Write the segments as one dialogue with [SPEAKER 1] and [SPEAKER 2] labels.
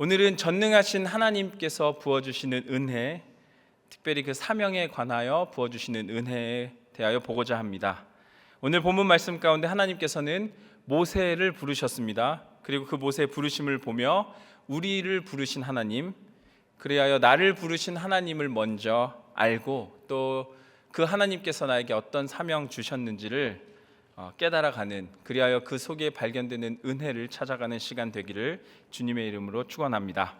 [SPEAKER 1] 오늘은 전능하신 하나님께서 부어주시는 은혜, 특별히 그 사명에 관하여 부어주시는 은혜에 대하여 보고자 합니다. 오늘 본문 말씀 가운데 하나님께서는 모세를 부르셨습니다. 그리고 그 모세의 부르심을 보며 우리를 부르신 하나님, 그리하여 나를 부르신 하나님을 먼저 알고 또 그 하나님께서 나에게 어떤 사명 주셨는지를 깨달아가는, 그리하여 그 속에 발견되는 은혜를 찾아가는 시간 되기를 주님의 이름으로 축원합니다.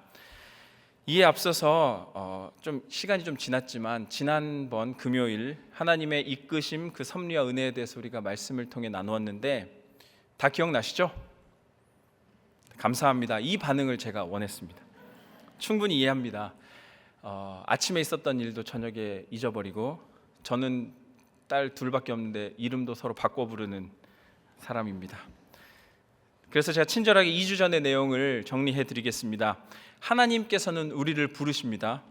[SPEAKER 1] 이에 앞서서 좀 시간이 좀 지났지만 지난번 금요일 하나님의 이끄심, 그 섭리와 은혜에 대해서 우리가 말씀을 통해 나누었는데 다 기억나시죠? 감사합니다. 이 반응을 제가 원했습니다. 충분히 이해합니다. 아침에 있었던 일도 저녁에 잊어버리고, 저는 딸 둘밖에 없는데 이름도 서로 바꿔 부르는 사람입니다. 그래서 제가 친절하게 2주 전의 내용을 정리해 드리겠습니다. 하나님께서는 우리를 부르십니다.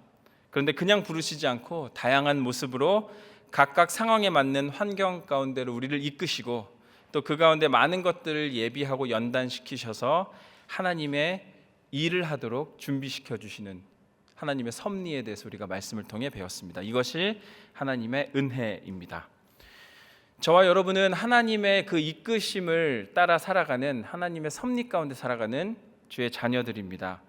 [SPEAKER 1] 그런데 그냥 부르시지 않고 다양한 모습으로 각각 상황에 맞는 환경 가운데로 우리를 이끄시고 또 그 가운데 많은 것들을 예비하고 연단시키셔서 하나님의 일을 하도록 준비시켜 주시는 하나님의 섭리에 대해서 우리가 말씀을 통해 배웠습니다. 이것이 하나님의 은혜입니다. 저와 여러분은 하나님의 그 이끄심을 따라 살아가는, 하나님의 섭리 가운데 살아가는 주의 자녀들입니다.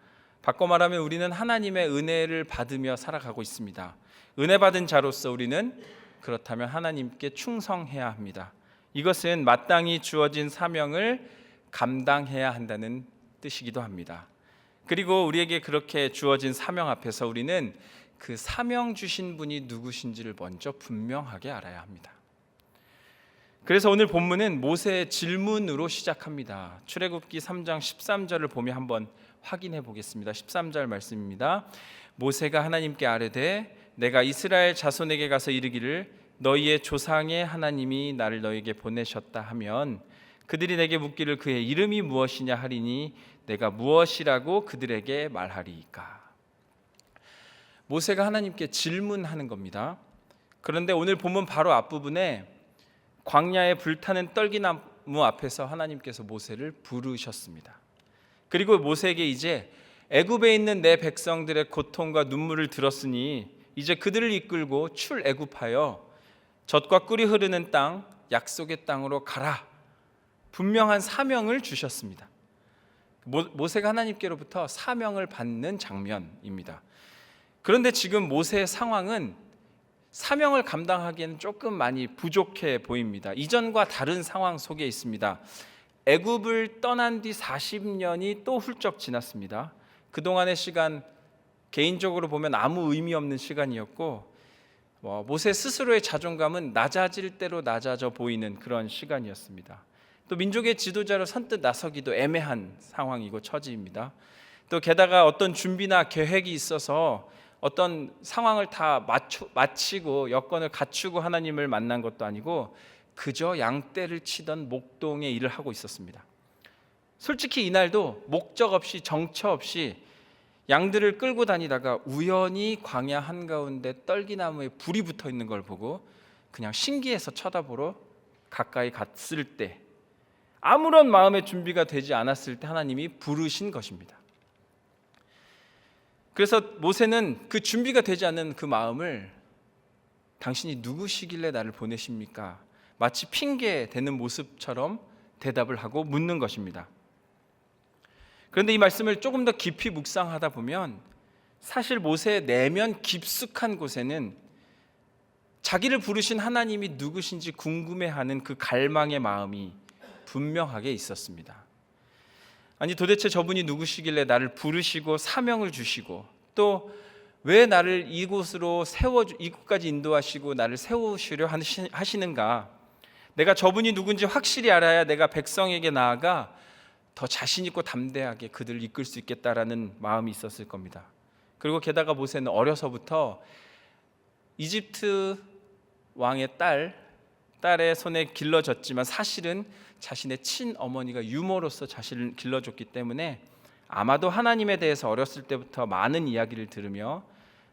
[SPEAKER 1] 바꿔 말하면 우리는 하나님의 은혜를 받으며 살아가고 있습니다. 은혜 받은 자로서 우리는 그렇다면 하나님께 충성해야 합니다. 이것은 마땅히 주어진 사명을 감당해야 한다는 뜻이기도 합니다. 그리고 우리에게 그렇게 주어진 사명 앞에서 우리는 그 사명 주신 분이 누구신지를 먼저 분명하게 알아야 합니다. 그래서 오늘 본문은 모세의 질문으로 시작합니다. 출애굽기 3장 13절을 보며 한번 확인해 보겠습니다. 13절 말씀입니다. 모세가 하나님께 아뢰되 내가 이스라엘 자손에게 가서 이르기를 너희의 조상의 하나님이 나를 너희에게 보내셨다 하면 그들이 내게 묻기를 그의 이름이 무엇이냐 하리니 내가 무엇이라고 그들에게 말하리이까. 모세가 하나님께 질문하는 겁니다. 그런데 오늘 본문 바로 앞부분에 광야에 불타는 떨기나무 앞에서 하나님께서 모세를 부르셨습니다. 그리고 모세에게 이제 애굽에 있는 내 백성들의 고통과 눈물을 들었으니 이제 그들을 이끌고 출애굽하여 젖과 꿀이 흐르는 땅, 약속의 땅으로 가라. 분명한 사명을 주셨습니다. 모세가 하나님께로부터 사명을 받는 장면입니다. 그런데 지금 모세의 상황은 사명을 감당하기에는 조금 많이 부족해 보입니다. 이전과 다른 상황 속에 있습니다. 애굽을 떠난 뒤 40년이 또 훌쩍 지났습니다. 그동안의 시간 개인적으로 보면 아무 의미 없는 시간이었고 모세 스스로의 자존감은 낮아질 대로 낮아져 보이는 그런 시간이었습니다. 또 민족의 지도자로 선뜻 나서기도 애매한 상황이고 처지입니다. 또 게다가 어떤 준비나 계획이 있어서 어떤 상황을 다 마치고 여건을 갖추고 하나님을 만난 것도 아니고 그저 양떼를 치던 목동의 일을 하고 있었습니다. 솔직히 이날도 목적 없이 정처 없이 양들을 끌고 다니다가 우연히 광야 한가운데 떨기나무에 불이 붙어 있는 걸 보고 그냥 신기해서 쳐다보러 가까이 갔을 때 아무런 마음의 준비가 되지 않았을 때 하나님이 부르신 것입니다. 그래서 모세는 그 준비가 되지 않는 그 마음을 당신이 누구시길래 나를 보내십니까? 마치 핑계 대는 모습처럼 대답을 하고 묻는 것입니다. 그런데 이 말씀을 조금 더 깊이 묵상하다 보면 사실 모세의 내면 깊숙한 곳에는 자기를 부르신 하나님이 누구신지 궁금해하는 그 갈망의 마음이 분명하게 있었습니다. 아니 도대체 저분이 누구시길래 나를 부르시고 사명을 주시고 또 왜 나를 이곳까지 인도하시고 나를 세우시려 하시는가? 내가 저분이 누군지 확실히 알아야 내가 백성에게 나아가 더 자신 있고 담대하게 그들을 이끌 수 있겠다라는 마음이 있었을 겁니다. 그리고 게다가 모세는 어려서부터 이집트 왕의 딸의 손에 길러졌지만 사실은 자신의 친어머니가 유모로서 자신을 길러줬기 때문에 아마도 하나님에 대해서 어렸을 때부터 많은 이야기를 들으며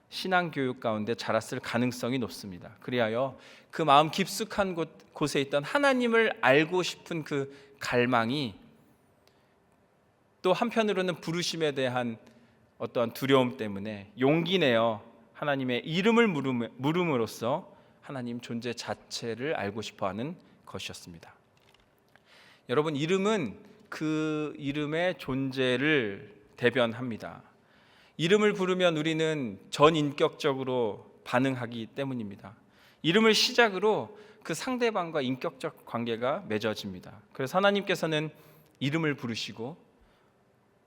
[SPEAKER 1] 신앙교육 가운데 자랐을 가능성이 높습니다. 그리하여 그 마음 깊숙한 곳에 있던 하나님을 알고 싶은 그 갈망이 또 한편으로는 부르심에 대한 어떠한 두려움 때문에 용기 내어 하나님의 이름을 물음으로써 하나님 존재 자체를 알고 싶어하는 것이었습니다. 여러분, 이름은 그 이름의 존재를 대변합니다. 이름을 부르면 우리는 전인격적으로 반응하기 때문입니다. 이름을 시작으로 그 상대방과 인격적 관계가 맺어집니다. 그래서 하나님께서는 이름을 부르시고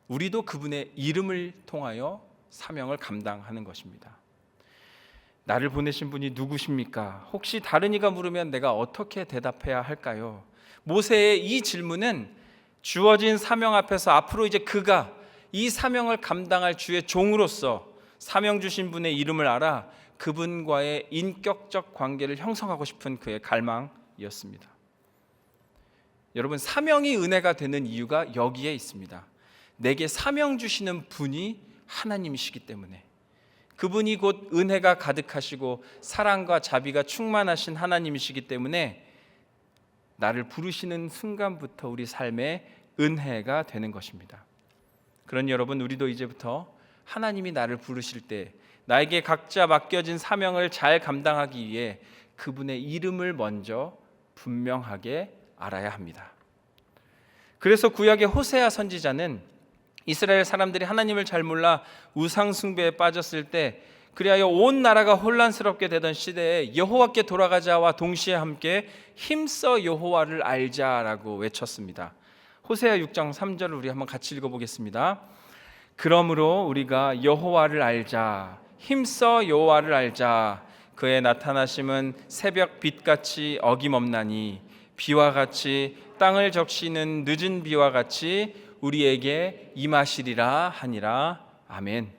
[SPEAKER 1] 우리도 그분의 이름을 통하여 사명을 감당하는 것입니다. 나를 보내신 분이 누구십니까? 혹시 다른 이가 물으면 내가 어떻게 대답해야 할까요? 모세의 이 질문은 주어진 사명 앞에서 앞으로 이제 그가 이 사명을 감당할 주의 종으로서 사명 주신 분의 이름을 알아 그분과의 인격적 관계를 형성하고 싶은 그의 갈망이었습니다. 여러분, 사명이 은혜가 되는 이유가 여기에 있습니다. 내게 사명 주시는 분이 하나님이시기 때문에, 그분이 곧 은혜가 가득하시고 사랑과 자비가 충만하신 하나님이시기 때문에 나를 부르시는 순간부터 우리 삶에 은혜가 되는 것입니다. 그러니 여러분, 우리도 이제부터 하나님이 나를 부르실 때 나에게 각자 맡겨진 사명을 잘 감당하기 위해 그분의 이름을 먼저 분명하게 알아야 합니다. 그래서 구약의 호세아 선지자는 이스라엘 사람들이 하나님을 잘 몰라 우상 숭배에 빠졌을 때, 그리하여 온 나라가 혼란스럽게 되던 시대에 여호와께 돌아가자와 동시에 함께 힘써 여호와를 알자라고 외쳤습니다. 호세아 6장 3절을 우리 한번 같이 읽어보겠습니다. 그러므로 우리가 여호와를 알자, 힘써 여호와를 알자. 그의 나타나심은 새벽 빛같이 어김없나니 비와 같이 땅을 적시는 늦은 비와 같이 우리에게 임하시리라 하니라. 아멘.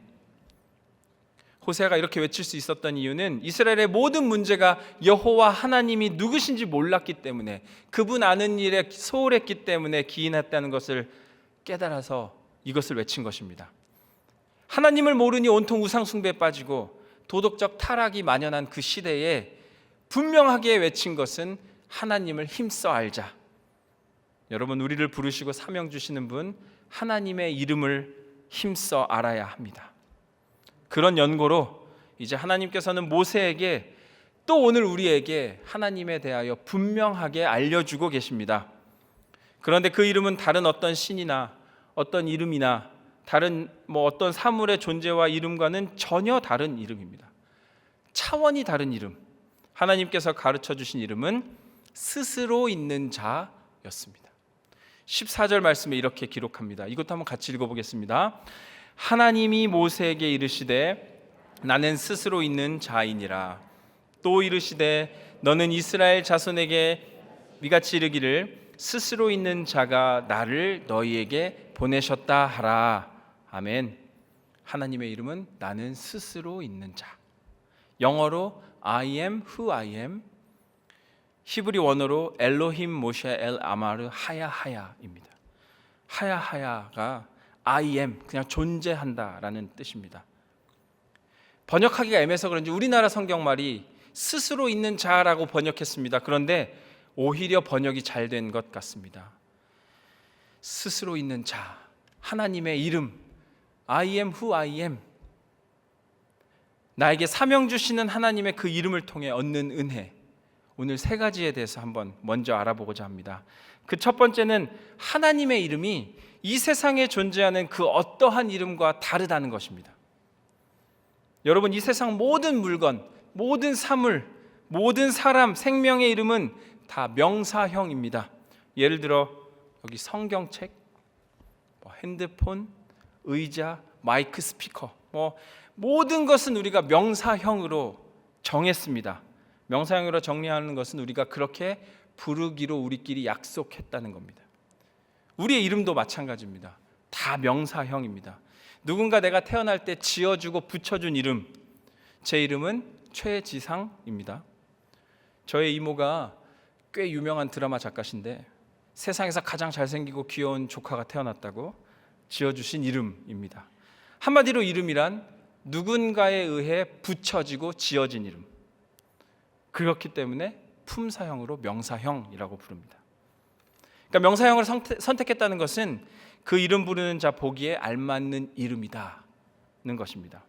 [SPEAKER 1] 호세아가 이렇게 외칠 수 있었던 이유는 이스라엘의 모든 문제가 여호와 하나님이 누구신지 몰랐기 때문에, 그분 아는 일에 소홀했기 때문에 기인했다는 것을 깨달아서 이것을 외친 것입니다. 하나님을 모르니 온통 우상 숭배에 빠지고 도덕적 타락이 만연한 그 시대에 분명하게 외친 것은 하나님을 힘써 알자. 여러분, 우리를 부르시고 사명 주시는 분 하나님의 이름을 힘써 알아야 합니다. 그런 연고로 이제 하나님께서는 모세에게 또 오늘 우리에게 하나님에 대하여 분명하게 알려주고 계십니다. 그런데 그 이름은 다른 어떤 신이나 어떤 이름이나 다른 어떤 사물의 존재와 이름과는 전혀 다른 이름입니다. 차원이 다른 이름. 하나님께서 가르쳐 주신 이름은 스스로 있는 자였습니다. 14절 말씀에 이렇게 기록합니다. 이것도 한번 같이 읽어보겠습니다. 하나님이 모세에게 이르시되 나는 스스로 있는 자이니라. 또 이르시되 너는 이스라엘 자손에게 이같이 이르기를 스스로 있는 자가 나를 너희에게 보내셨다 하라. 아멘. 하나님의 이름은 나는 스스로 있는 자. 영어로 I am who I am, 히브리 원어로 엘로힘 모셰 엘 아마르 하야하야입니다. 하야하야가 I am, 그냥 존재한다라는 뜻입니다. 번역하기가 애매해서 그런지 우리나라 성경말이 스스로 있는 자라고 번역했습니다. 그런데 오히려 번역이 잘 된 것 같습니다. 스스로 있는 자, 하나님의 이름, I am who I am, 나에게 사명 주시는 하나님의 그 이름을 통해 얻는 은혜, 오늘 세 가지에 대해서 한번 먼저 알아보고자 합니다. 그 첫 번째는 하나님의 이름이 이 세상에 존재하는 그 어떠한 이름과 다르다는 것입니다. 여러분, 이 세상 모든 물건, 모든 사물, 모든 사람, 생명의 이름은 다 명사형입니다. 예를 들어 여기 성경책, 핸드폰, 의자, 마이크, 스피커, 모든 것은 우리가 명사형으로 정했습니다. 명사형으로 정리하는 것은 우리가 그렇게 부르기로 우리끼리 약속했다는 겁니다. 우리의 이름도 마찬가지입니다. 다 명사형입니다. 누군가 내가 태어날 때 지어주고 붙여준 이름, 제 이름은 최지상입니다. 저의 이모가 꽤 유명한 드라마 작가신데 세상에서 가장 잘생기고 귀여운 조카가 태어났다고 지어주신 이름입니다. 한마디로 이름이란 누군가에 의해 붙여지고 지어진 이름. 그렇기 때문에 품사형으로 명사형이라고 부릅니다. 그러니까 명사형을 선택했다는 것은 그 이름 부르는 자 보기에 알맞는 이름이다 것입니다.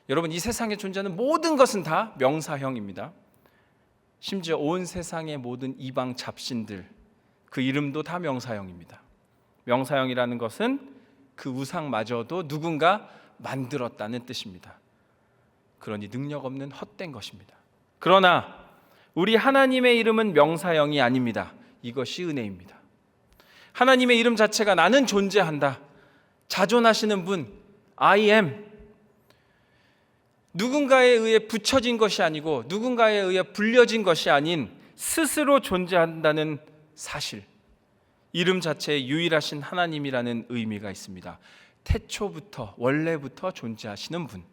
[SPEAKER 1] 여러분, 이 세상에 존재하는 모든 것은 다 명사형입니다. 심지어 온 세상의 모든 이방 잡신들, 그 이름도 다 명사형입니다. 명사형이라는 것은 그 우상마저도 누군가 만들었다는 뜻입니다. 그러니 능력 없는 헛된 것입니다. 그러나 우리 하나님의 이름은 명사형이 아닙니다. 이것이 은혜입니다. 하나님의 이름 자체가 나는 존재한다, 자존하시는 분, I am, 누군가에 의해 붙여진 것이 아니고 누군가에 의해 불려진 것이 아닌 스스로 존재한다는 사실, 이름 자체에 유일하신 하나님이라는 의미가 있습니다. 태초부터, 원래부터 존재하시는 분.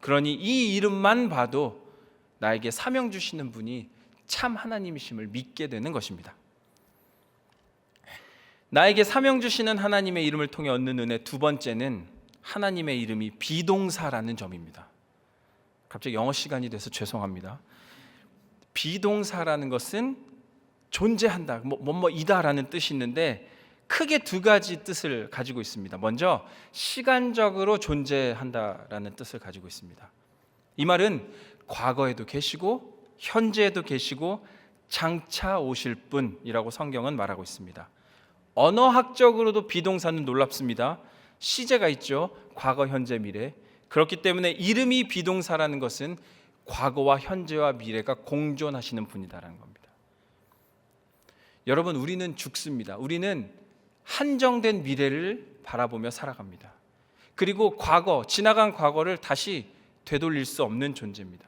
[SPEAKER 1] 그러니 이 이름만 봐도 나에게 사명 주시는 분이 참 하나님이심을 믿게 되는 것입니다. 나에게 사명 주시는 하나님의 이름을 통해 얻는 은혜 두 번째는 하나님의 이름이 비동사라는 점입니다. 갑자기 영어 시간이 돼서 죄송합니다. 비동사라는 것은 존재한다, 뭐이다라는 뜻이 있는데 크게 두 가지 뜻을 가지고 있습니다. 먼저 시간적으로 존재한다라는 뜻을 가지고 있습니다. 이 말은 과거에도 계시고 현재에도 계시고 장차 오실 분이라고 성경은 말하고 있습니다. 언어학적으로도 비동사는 놀랍습니다. 시제가 있죠. 과거, 현재, 미래. 그렇기 때문에 이름이 비동사라는 것은 과거와 현재와 미래가 공존하시는 분이다라는 겁니다. 여러분, 우리는 죽습니다. 우리는 한정된 미래를 바라보며 살아갑니다. 그리고 과거, 지나간 과거를 다시 되돌릴 수 없는 존재입니다.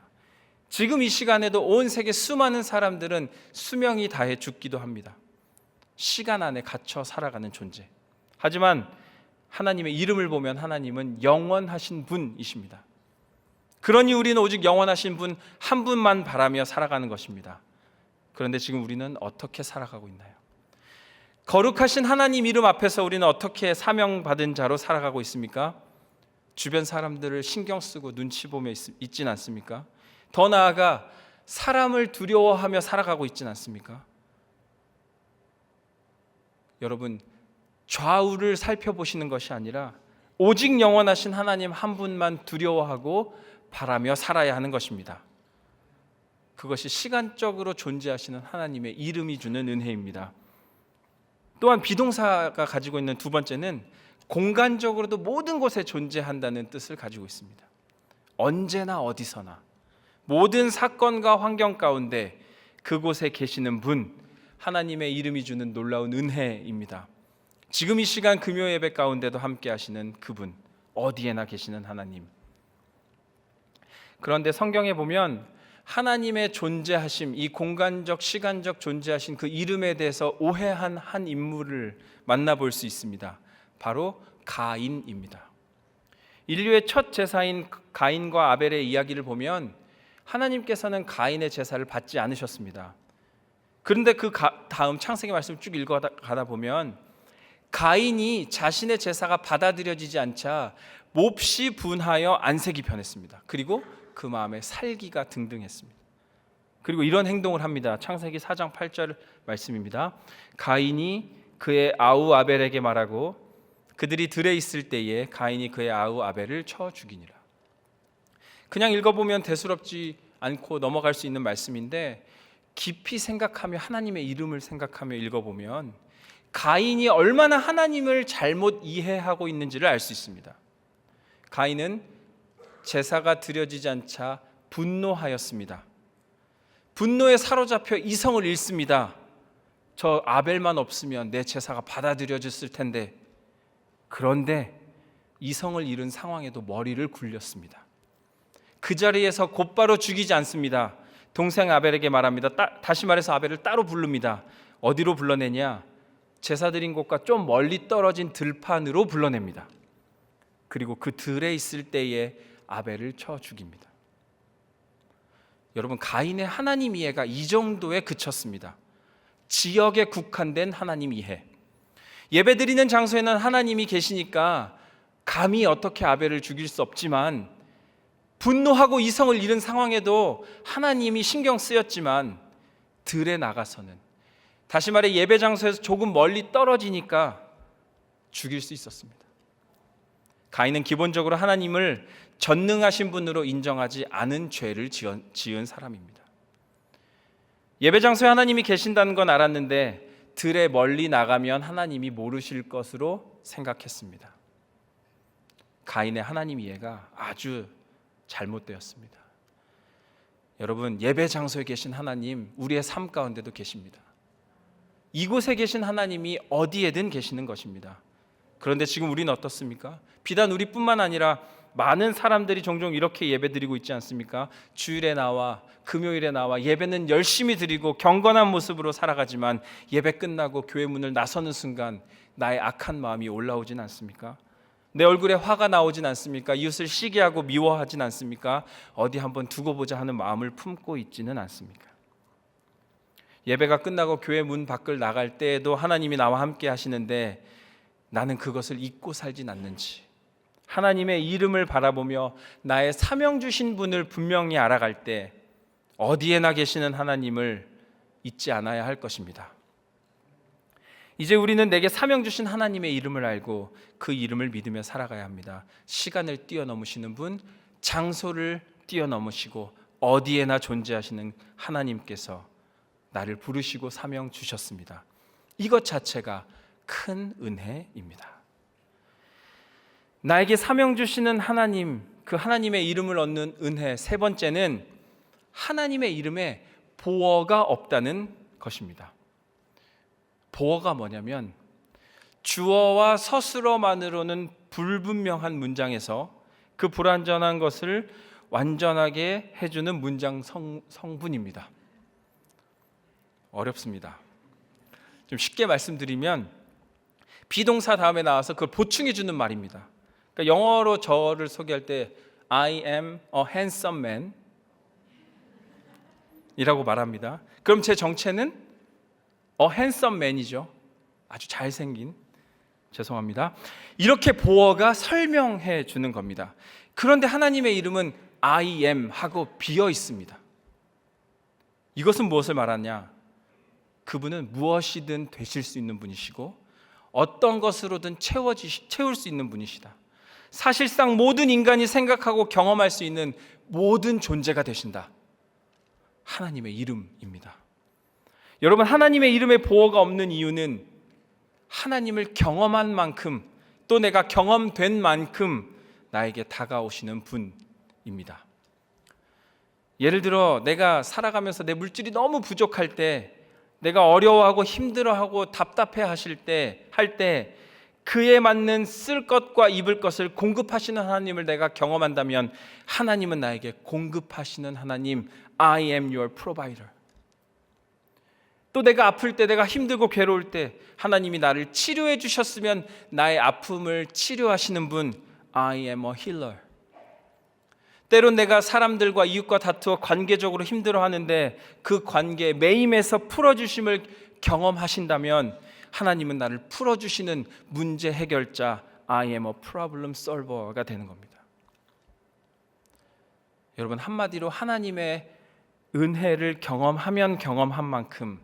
[SPEAKER 1] 지금 이 시간에도 온 세계 수많은 사람들은 수명이 다해 죽기도 합니다. 시간 안에 갇혀 살아가는 존재. 하지만 하나님의 이름을 보면 하나님은 영원하신 분이십니다. 그러니 우리는 오직 영원하신 분 한 분만 바라며 살아가는 것입니다. 그런데 지금 우리는 어떻게 살아가고 있나요? 거룩하신 하나님 이름 앞에서 우리는 어떻게 사명받은 자로 살아가고 있습니까? 주변 사람들을 신경 쓰고 눈치 보며 있진 않습니까? 더 나아가 사람을 두려워하며 살아가고 있진 않습니까? 여러분, 좌우를 살펴보시는 것이 아니라 오직 영원하신 하나님 한 분만 두려워하고 바라며 살아야 하는 것입니다. 그것이 시간적으로 존재하시는 하나님의 이름이 주는 은혜입니다. 또한 비동사가 가지고 있는 두 번째는 공간적으로도 모든 곳에 존재한다는 뜻을 가지고 있습니다. 언제나 어디서나 모든 사건과 환경 가운데 그곳에 계시는 분, 하나님의 이름이 주는 놀라운 은혜입니다. 지금 이 시간 금요 예배 가운데도 함께 하시는 그분, 어디에나 계시는 하나님. 그런데 성경에 보면 하나님의 존재하심, 이 공간적, 시간적 존재하신 그 이름에 대해서 오해한 한 인물을 만나볼 수 있습니다. 바로 가인입니다. 인류의 첫 제사인 가인과 아벨의 이야기를 보면 하나님께서는 가인의 제사를 받지 않으셨습니다. 그런데 그 다음 창세기 말씀을 쭉 읽어가다 보면 가인이 자신의 제사가 받아들여지지 않자 몹시 분하여 안색이 변했습니다. 그리고 그 마음에 살기가 등등했습니다. 그리고 이런 행동을 합니다. 창세기 4장 8절 말씀입니다. 가인이 그의 아우 아벨에게 말하고 그들이 들에 있을 때에 가인이 그의 아우 아벨을 쳐 죽이니라. 그냥 읽어보면 대수롭지 않고 넘어갈 수 있는 말씀인데 깊이 생각하며 하나님의 이름을 생각하며 읽어보면 가인이 얼마나 하나님을 잘못 이해하고 있는지를 알 수 있습니다. 가인은 제사가 드려지지 않자 분노하였습니다. 분노에 사로잡혀 이성을 잃습니다. 저 아벨만 없으면 내 제사가 받아들여졌을 텐데. 그런데 이성을 잃은 상황에도 머리를 굴렸습니다. 그 자리에서 곧바로 죽이지 않습니다. 동생 아벨에게 말합니다. 다시 말해서 아벨을 따로 부릅니다. 어디로 불러내냐? 제사 드린 곳과 좀 멀리 떨어진 들판으로 불러냅니다. 그리고 그 들에 있을 때에 아벨을 쳐 죽입니다. 여러분, 가인의 하나님 이해가 이 정도에 그쳤습니다. 지역에 국한된 하나님 이해. 예배드리는 장소에는 하나님이 계시니까 감히 어떻게 아벨을 죽일 수 없지만 분노하고 이성을 잃은 상황에도 하나님이 신경 쓰였지만 들에 나가서는, 다시 말해 예배 장소에서 조금 멀리 떨어지니까 죽일 수 있었습니다. 가인은 기본적으로 하나님을 전능하신 분으로 인정하지 않은 죄를 지은 사람입니다. 예배 장소에 하나님이 계신다는 건 알았는데 들에 멀리 나가면 하나님이 모르실 것으로 생각했습니다. 가인의 하나님 이해가 아주 잘못되었습니다. 여러분, 예배 장소에 계신 하나님 우리의 삶 가운데도 계십니다. 이곳에 계신 하나님이 어디에든 계시는 것입니다. 그런데 지금 우리는 어떻습니까? 비단 우리뿐만 아니라 많은 사람들이 종종 이렇게 예배드리고 있지 않습니까? 주일에 나와 금요일에 나와 예배는 열심히 드리고 경건한 모습으로 살아가지만 예배 끝나고 교회 문을 나서는 순간 나의 악한 마음이 올라오진 않습니까? 내 얼굴에 화가 나오진 않습니까? 이웃을 시기하고 미워하진 않습니까? 어디 한번 두고 보자 하는 마음을 품고 있지는 않습니까? 예배가 끝나고 교회 문 밖을 나갈 때에도 하나님이 나와 함께 하시는데 나는 그것을 잊고 살진 않는지, 하나님의 이름을 바라보며 나의 사명 주신 분을 분명히 알아갈 때 어디에나 계시는 하나님을 잊지 않아야 할 것입니다. 이제 우리는 내게 사명 주신 하나님의 이름을 알고 그 이름을 믿으며 살아가야 합니다. 시간을 뛰어넘으시는 분, 장소를 뛰어넘으시고 어디에나 존재하시는 하나님께서 나를 부르시고 사명 주셨습니다. 이것 자체가 큰 은혜입니다. 나에게 사명 주시는 하나님, 그 하나님의 이름을 얻는 은혜, 세 번째는 하나님의 이름에 보어가 없다는 것입니다. 보어가 뭐냐면 주어와 서술어만으로는 불분명한 문장에서 그 불완전한 것을 완전하게 해주는 문장 성분입니다. 어렵습니다. 좀 쉽게 말씀드리면 비동사 다음에 나와서 그걸 보충해 주는 말입니다. 그러니까 영어로 저를 소개할 때 I am a handsome man 이라고 말합니다. 그럼 제 정체는 a handsome man이죠. 아주 잘생긴, 죄송합니다. 이렇게 보어가 설명해 주는 겁니다. 그런데 하나님의 이름은 I am 하고 비어 있습니다. 이것은 무엇을 말하냐? 그분은 무엇이든 되실 수 있는 분이시고 어떤 것으로든 채울 수 있는 분이시다. 사실상 모든 인간이 생각하고 경험할 수 있는 모든 존재가 되신다. 하나님의 이름입니다. 여러분, 하나님의 이름에 보어가 없는 이유는 하나님을 경험한 만큼 또 내가 경험된 만큼 나에게 다가오시는 분입니다. 예를 들어 내가 살아가면서 내 물질이 너무 부족할 때, 내가 어려워하고 힘들어하고 답답해하실 때, 그에 맞는 쓸 것과 입을 것을 공급하시는 하나님을 내가 경험한다면 하나님은 나에게 공급하시는 하나님, I am your provider. 또 내가 아플 때, 내가 힘들고 괴로울 때 하나님이 나를 치료해 주셨으면 나의 아픔을 치료하시는 분, I am a healer. 때론 내가 사람들과 이웃과 다투어 관계적으로 힘들어하는데 그 관계 매임에서 풀어주심을 경험하신다면 하나님은 나를 풀어주시는 문제 해결자, I am a problem solver가 되는 겁니다. 여러분, 한마디로 하나님의 은혜를 경험하면 경험한 만큼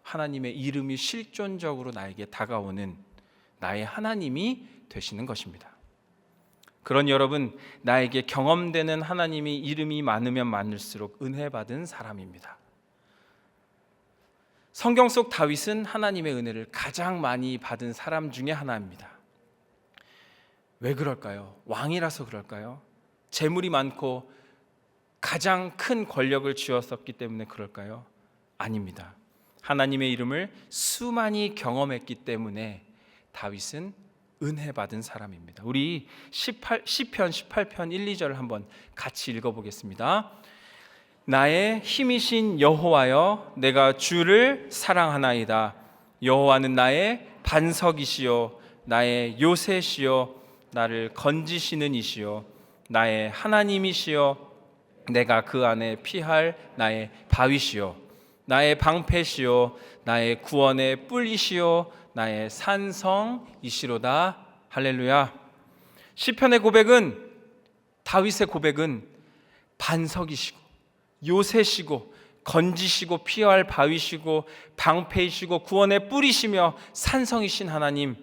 [SPEAKER 1] 하나님의 이름이 실존적으로 나에게 다가오는 나의 하나님이 되시는 것입니다. 그런 여러분, 나에게 경험되는 하나님이 이름이 많으면 많을수록 은혜 받은 사람입니다. 성경 속 다윗은 하나님의 은혜를 가장 많이 받은 사람 중에 하나입니다. 왜 그럴까요? 왕이라서 그럴까요? 재물이 많고 가장 큰 권력을 쥐었었기 때문에 그럴까요? 아닙니다. 하나님의 이름을 수많이 경험했기 때문에 다윗은 은혜 받은 사람입니다. 우리 시편 18편 1, 2절을 한번 같이 읽어보겠습니다. 나의 힘이신 여호와여, 내가 주를 사랑하나이다. 여호와는 나의 반석이시요 나의 요새시요 나를 건지시는 이시요 나의 하나님이시요 내가 그 안에 피할 나의 바위시요 나의 방패시요 나의 구원의 뿔이시요 나의 산성이시로다. 할렐루야. 시편의 고백은, 다윗의 고백은 반석이시고 요새시고 건지시고 피할 바위시고 방패이시고 구원의 뿔이시며 산성이신 하나님,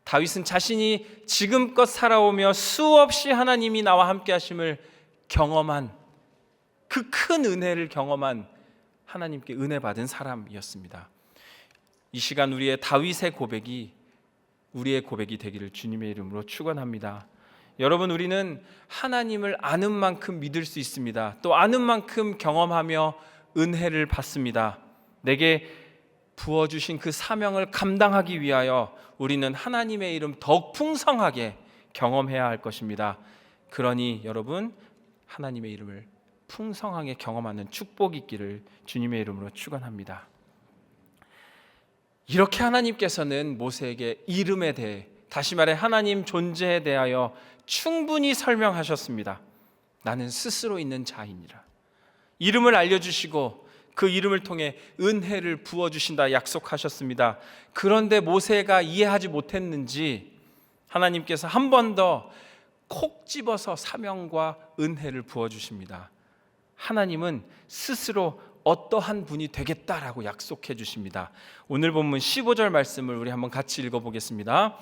[SPEAKER 1] 다윗은 자신이 지금껏 살아오며 수없이 하나님이 나와 함께 하심을 경험한, 그 큰 은혜를 경험한 하나님께 은혜 받은 사람이었습니다. 이 시간 우리의 다윗의 고백이 우리의 고백이 되기를 주님의 이름으로 축원합니다. 여러분, 우리는 하나님을 아는 만큼 믿을 수 있습니다. 또 아는 만큼 경험하며 은혜를 받습니다. 내게 부어주신 그 사명을 감당하기 위하여 우리는 하나님의 이름 더욱 풍성하게 경험해야 할 것입니다. 그러니 여러분, 하나님의 이름을 풍성하게 경험하는 축복이 있기를 주님의 이름으로 축원합니다. 이렇게 하나님께서는 모세에게 이름에 대해, 다시 말해 하나님 존재에 대하여 충분히 설명하셨습니다. 나는 스스로 있는 자이니라. 이름을 알려주시고 그 이름을 통해 은혜를 부어주신다 약속하셨습니다. 그런데 모세가 이해하지 못했는지 하나님께서 한 번 더 콕 집어서 사명과 은혜를 부어주십니다. 하나님은 스스로 어떠한 분이 되겠다라고 약속해 주십니다. 오늘 본문 15절 말씀을 우리 한번 같이 읽어보겠습니다.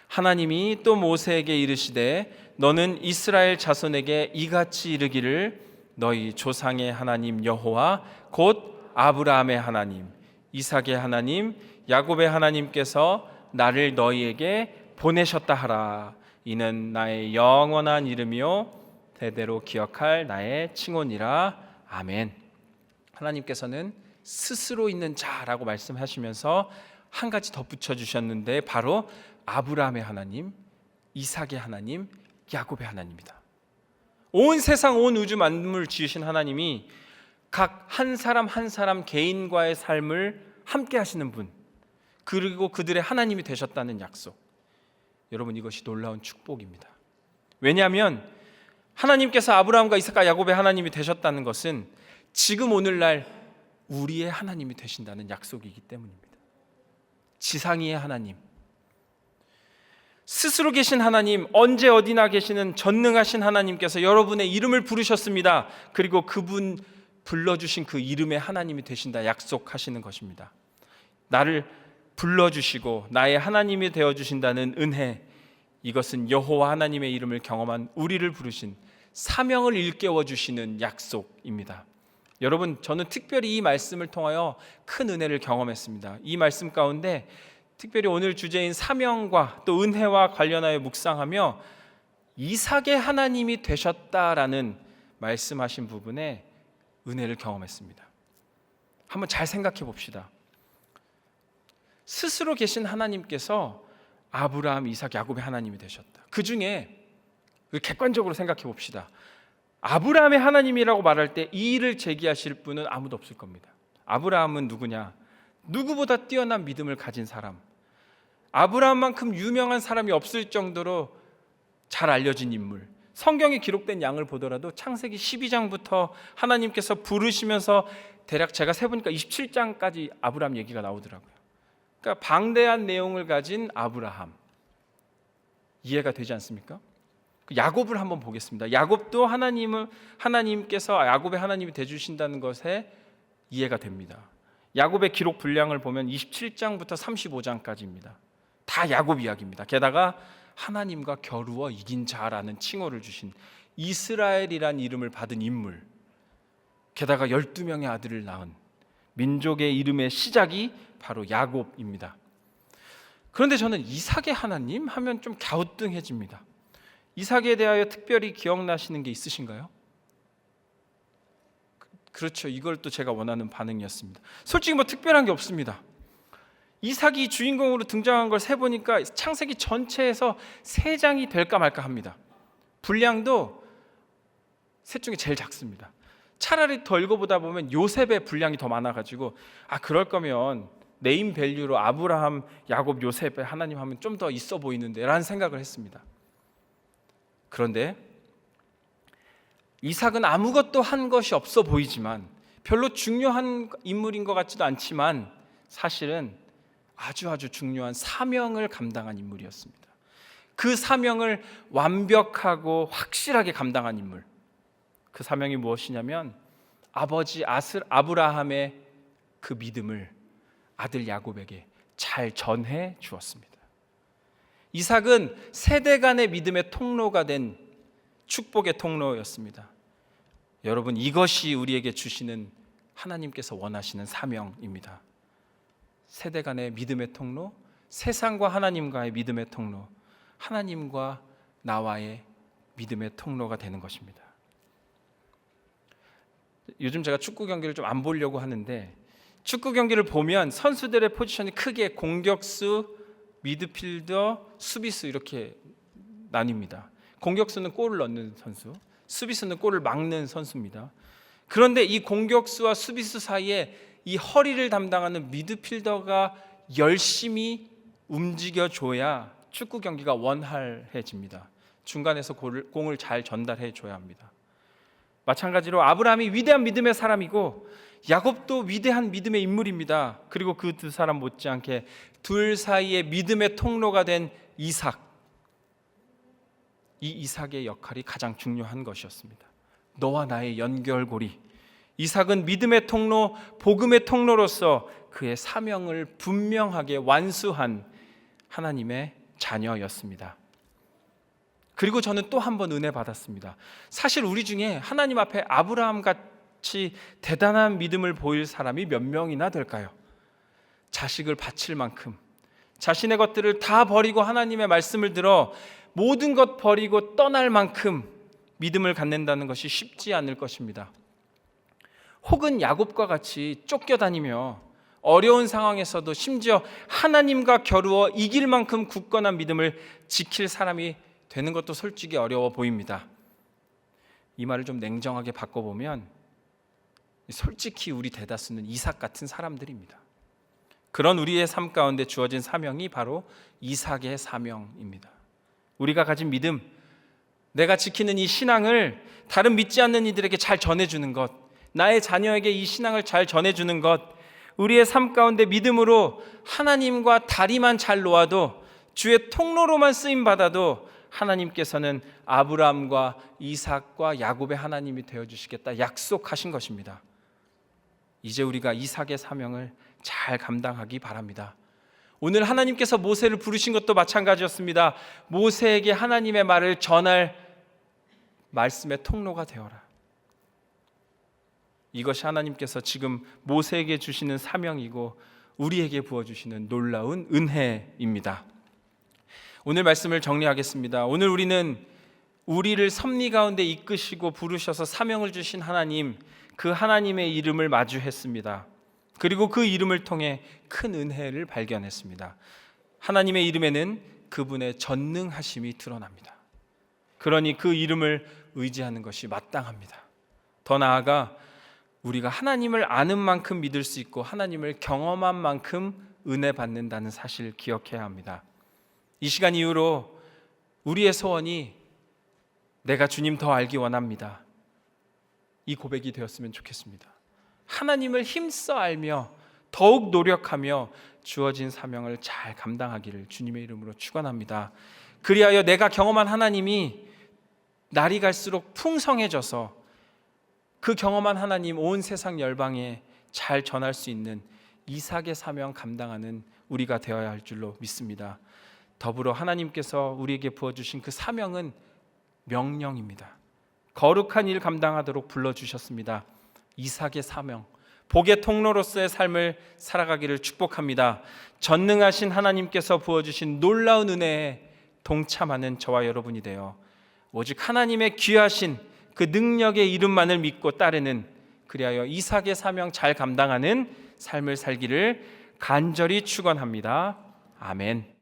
[SPEAKER 1] 하나님이 또 모세에게 이르시되 너는 이스라엘 자손에게 이같이 이르기를 너희 조상의 하나님 여호와 곧 아브라함의 하나님, 이삭의 하나님, 야곱의 하나님께서 나를 너희에게 보내셨다 하라. 이는 나의 영원한 이름이요 대대로 기억할 나의 칭호니라. 아멘. 하나님께서는 스스로 있는 자라고 말씀하시면서 한 가지 덧붙여 주셨는데 바로 아브라함의 하나님, 이삭의 하나님, 야곱의 하나님이다. 온 세상 온 우주 만물 지으신 하나님이 각 한 사람 한 사람 개인과의 삶을 함께 하시는 분, 그리고 그들의 하나님이 되셨다는 약속. 여러분, 이것이 놀라운 축복입니다. 왜냐하면 하나님께서 아브라함과 이삭과 야곱의 하나님이 되셨다는 것은 지금 오늘날 우리의 하나님이 되신다는 약속이기 때문입니다. 지상위의 하나님, 스스로 계신 하나님, 언제 어디나 계시는 전능하신 하나님께서 여러분의 이름을 부르셨습니다. 그리고 그분 불러주신 그 이름의 하나님이 되신다 약속하시는 것입니다. 나를 불러주시고 나의 하나님이 되어주신다는 은혜, 이것은 여호와 하나님의 이름을 경험한 우리를 부르신 사명을 일깨워 주시는 약속입니다. 여러분, 저는 특별히 이 말씀을 통하여 큰 은혜를 경험했습니다. 이 말씀 가운데 특별히 오늘 주제인 사명과 또 은혜와 관련하여 묵상하며 이삭의 하나님이 되셨다라는 말씀하신 부분에 은혜를 경험했습니다. 한번 잘 생각해 봅시다. 스스로 계신 하나님께서 아브라함, 이삭, 야곱의 하나님이 되셨다. 그 중에 객관적으로 생각해 봅시다. 아브라함의 하나님이라고 말할 때 이 일을 제기하실 분은 아무도 없을 겁니다. 아브라함은 누구냐? 누구보다 뛰어난 믿음을 가진 사람, 아브라함만큼 유명한 사람이 없을 정도로 잘 알려진 인물. 성경에 기록된 양을 보더라도 창세기 12장부터 하나님께서 부르시면서 대략 제가 세보니까 27장까지 아브라함 얘기가 나오더라고요. 그러니까 방대한 내용을 가진 아브라함, 이해가 되지 않습니까? 야곱을 한번 보겠습니다. 야곱도 하나님께서 야곱의 하나님이 되주신다는 것에 이해가 됩니다. 야곱의 기록 분량을 보면 27장부터 35장까지입니다. 다 야곱 이야기입니다. 게다가 하나님과 겨루어 이긴 자라는 칭호를 주신 이스라엘이란 이름을 받은 인물, 게다가 12명의 아들을 낳은 민족의 이름의 시작이 바로 야곱입니다. 그런데 저는 이삭의 하나님 하면 좀 갸우뚱해집니다. 이삭에 대하여 특별히 기억나시는 게 있으신가요? 그렇죠. 이걸 또 제가 원하는 반응이었습니다. 솔직히 뭐 특별한 게 없습니다. 이삭이 주인공으로 등장한 걸 세보니까 창세기 전체에서 3장이 될까 말까 합니다. 분량도 셋 중에 제일 작습니다. 차라리 더 읽어보다 보면 요셉의 분량이 더 많아가지고 그럴 거면 네임 밸류로 아브라함, 야곱, 요셉의 하나님 하면 좀 더 있어 보이는데 라는 생각을 했습니다. 그런데 이삭은 아무것도 한 것이 없어 보이지만, 별로 중요한 인물인 것 같지도 않지만 사실은 아주 중요한 사명을 감당한 인물이었습니다. 그 사명을 완벽하고 확실하게 감당한 인물, 그 사명이 무엇이냐면 아버지 아브라함의 그 믿음을 아들 야곱에게 잘 전해 주었습니다. 이삭은 세대 간의 믿음의 통로가 된 축복의 통로였습니다. 여러분, 이것이 우리에게 주시는 하나님께서 원하시는 사명입니다. 세대 간의 믿음의 통로, 세상과 하나님과의 믿음의 통로, 하나님과 나와의 믿음의 통로가 되는 것입니다. 요즘 제가 축구 경기를 좀 안 보려고 하는데, 축구 경기를 보면 선수들의 포지션이 크게 공격수, 미드필더, 수비수 이렇게 나뉩니다. 공격수는 골을 넣는 선수, 수비수는 골을 막는 선수입니다. 그런데 이 공격수와 수비수 사이에 이 허리를 담당하는 미드필더가 열심히 움직여줘야 축구 경기가 원활해집니다. 중간에서 공을 잘 전달해 줘야 합니다. 마찬가지로 아브라함이 위대한 믿음의 사람이고 야곱도 위대한 믿음의 인물입니다. 그리고 그 두 사람 못지않게 둘 사이에 믿음의 통로가 된 이삭, 이 이삭의 역할이 가장 중요한 것이었습니다. 너와 나의 연결고리, 이삭은 믿음의 통로, 복음의 통로로서 그의 사명을 분명하게 완수한 하나님의 자녀였습니다. 그리고 저는 또 한 번 은혜 받았습니다. 사실 우리 중에 하나님 앞에 아브라함 같이 대단한 믿음을 보일 사람이 몇 명이나 될까요? 자식을 바칠 만큼, 자신의 것들을 다 버리고 하나님의 말씀을 들어 모든 것 버리고 떠날 만큼 믿음을 갖는다는 것이 쉽지 않을 것입니다. 혹은 야곱과 같이 쫓겨다니며 어려운 상황에서도 심지어 하나님과 겨루어 이길 만큼 굳건한 믿음을 지킬 사람이 되는 것도 솔직히 어려워 보입니다. 이 말을 좀 냉정하게 바꿔보면 솔직히 우리 대다수는 이삭 같은 사람들입니다. 그런 우리의 삶 가운데 주어진 사명이 바로 이삭의 사명입니다. 우리가 가진 믿음, 내가 지키는 이 신앙을 다른 믿지 않는 이들에게 잘 전해주는 것, 나의 자녀에게 이 신앙을 잘 전해주는 것, 우리의 삶 가운데 믿음으로 하나님과 다리만 잘 놓아도, 주의 통로로만 쓰임받아도 하나님께서는 아브라함과 이삭과 야곱의 하나님이 되어주시겠다 약속하신 것입니다. 이제 우리가 이삭의 사명을 잘 감당하기 바랍니다. 오늘 하나님께서 모세를 부르신 것도 마찬가지였습니다. 모세에게 하나님의 말을 전할 말씀의 통로가 되어라. 이것이 하나님께서 지금 모세에게 주시는 사명이고 우리에게 부어주시는 놀라운 은혜입니다. 오늘 말씀을 정리하겠습니다. 오늘 우리는 우리를 섭리 가운데 이끄시고 부르셔서 사명을 주신 하나님, 그 하나님의 이름을 마주했습니다. 그리고 그 이름을 통해 큰 은혜를 발견했습니다. 하나님의 이름에는 그분의 전능하심이 드러납니다. 그러니 그 이름을 의지하는 것이 마땅합니다. 더 나아가 우리가 하나님을 아는 만큼 믿을 수 있고 하나님을 경험한 만큼 은혜 받는다는 사실을 기억해야 합니다. 이 시간 이후로 우리의 소원이 내가 주님 더 알기 원합니다. 이 고백이 되었으면 좋겠습니다. 하나님을 힘써 알며 더욱 노력하며 주어진 사명을 잘 감당하기를 주님의 이름으로 축원합니다. 그리하여 내가 경험한 하나님이 날이 갈수록 풍성해져서 그 경험한 하나님 온 세상 열방에 잘 전할 수 있는 이삭의 사명 감당하는 우리가 되어야 할 줄로 믿습니다. 더불어 하나님께서 우리에게 부어주신 그 사명은 명령입니다. 거룩한 일 감당하도록 불러주셨습니다. 이삭의 사명, 복의 통로로서의 삶을 살아가기를 축복합니다. 전능하신 하나님께서 부어주신 놀라운 은혜에 동참하는 저와 여러분이 되어 오직 하나님의 귀하신 그 능력의 이름만을 믿고 따르는, 그리하여 이삭의 사명 잘 감당하는 삶을 살기를 간절히 축원합니다. 아멘.